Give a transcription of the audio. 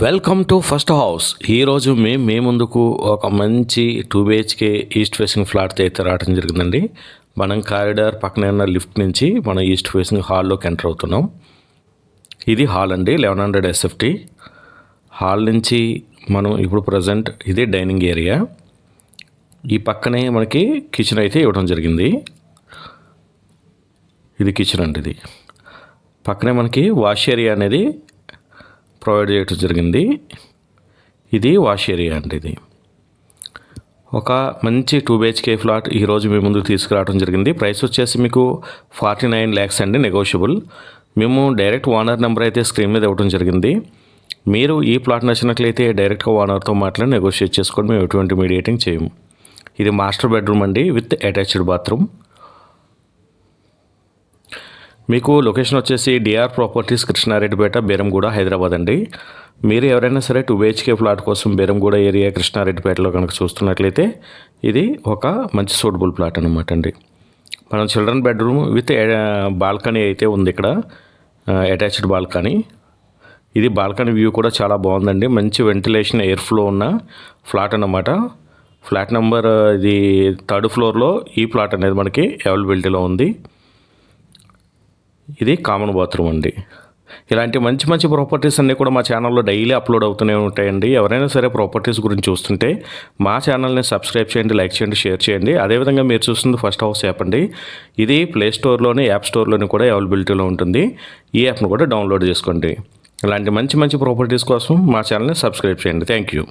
Welcome to first house. ఈరోజు మీ ముందుకు ఒక మంచి 2 BHK ఈస్ట్ ఫేసింగ్ ఫ్లాట్ అయితే రావడం జరిగిందండి. మనం కారిడార్ పక్కనే ఉన్న లిఫ్ట్ నుంచి మనం ఈస్ట్ ఫేసింగ్ హాల్లోకి ఎంటర్ అవుతున్నాం. ఇది హాల్ అండి, 1100 SFT హాల్ నుంచి మనం ఇప్పుడు ప్రజెంట్ ఇది డైనింగ్ ఏరియా. ఈ పక్కనే మనకి కిచెన్ అయితే ఇవ్వడం జరిగింది. ఇది కిచెన్ అండి. ఇది పక్కనే మనకి వాష్ ఏరియా అనేది ప్రొవైడ్ చేయడం జరిగింది. ఇది వాష్ ఏరియా అండి. ఇది ఒక మంచి 2 BHK ఫ్లాట్ ఈరోజు మీ ముందుకు తీసుకురావడం జరిగింది. ప్రైస్ వచ్చేసి మీకు 49 lakhs అండి, నెగోషియబుల్. మేము డైరెక్ట్ ఓనర్ నెంబర్ అయితే స్క్రీన్ మీద ఇవ్వడం జరిగింది. మీరు ఈ ప్లాట్ నచ్చినట్లయితే డైరెక్ట్గా ఓనర్తో మాట్లాడి నెగోషియేట్ చేసుకోండి. మేము ఎటువంటి మీడియేటింగ్ చేయము. ఇది మాస్టర్ బెడ్రూమ్ అండి విత్ అటాచ్డ్ బాత్రూమ్. మీకు లొకేషన్ వచ్చేసి డిఆర్ ప్రాపర్టీస్, కృష్ణారెడ్డిపేట, బేరంగూడ, హైదరాబాద్ అండి. మీరు ఎవరైనా సరే 2 BHK ఫ్లాట్ కోసం బేరంగూడ ఏరియా, కృష్ణారెడ్డిపేటలో కనుక చూస్తున్నట్లయితే ఇది ఒక మంచి సూటబుల్ ప్లాట్ అనమాట అండి. మనం చిల్డ్రన్ బెడ్రూమ్ విత్ బాల్కనీ అయితే ఉంది ఇక్కడ, అటాచ్డ్ బాల్కనీ. ఇది బాల్కనీ వ్యూ కూడా చాలా బాగుందండి. మంచి వెంటిలేషన్, ఎయిర్ ఫ్లో ఉన్న ఫ్లాట్ అన్నమాట. ఫ్లాట్ నెంబర్ ఇది 3rd ఫ్లోర్లో ఈ ప్లాట్ అనేది మనకి అవైలబిలిటీలో ఉంది. ఇది కామన్ బాత్రూమ్ అండి. ఇలాంటి మంచి మంచి ప్రాపర్టీస్ అన్నీ కూడా మా ఛానల్లో డైలీ అప్లోడ్ అవుతూనే ఉంటాయండి. ఎవరైనా సరే ప్రాపర్టీస్ గురించి చూస్తుంటే మా ఛానల్ని సబ్స్క్రైబ్ చేయండి, లైక్ చేయండి, షేర్ చేయండి. అదేవిధంగా మీరు చూస్తుంది ఫస్ట్ హౌస్ యాప్ అండి. ఇది ప్లే స్టోర్లోని, యాప్ స్టోర్లోని కూడా అవైలబిలిటీలో ఉంటుంది. ఈ యాప్ను కూడా డౌన్లోడ్ చేసుకోండి. ఇలాంటి మంచి మంచి ప్రాపర్టీస్ కోసం మా ఛానల్ని సబ్స్క్రైబ్ చేయండి. Thank you.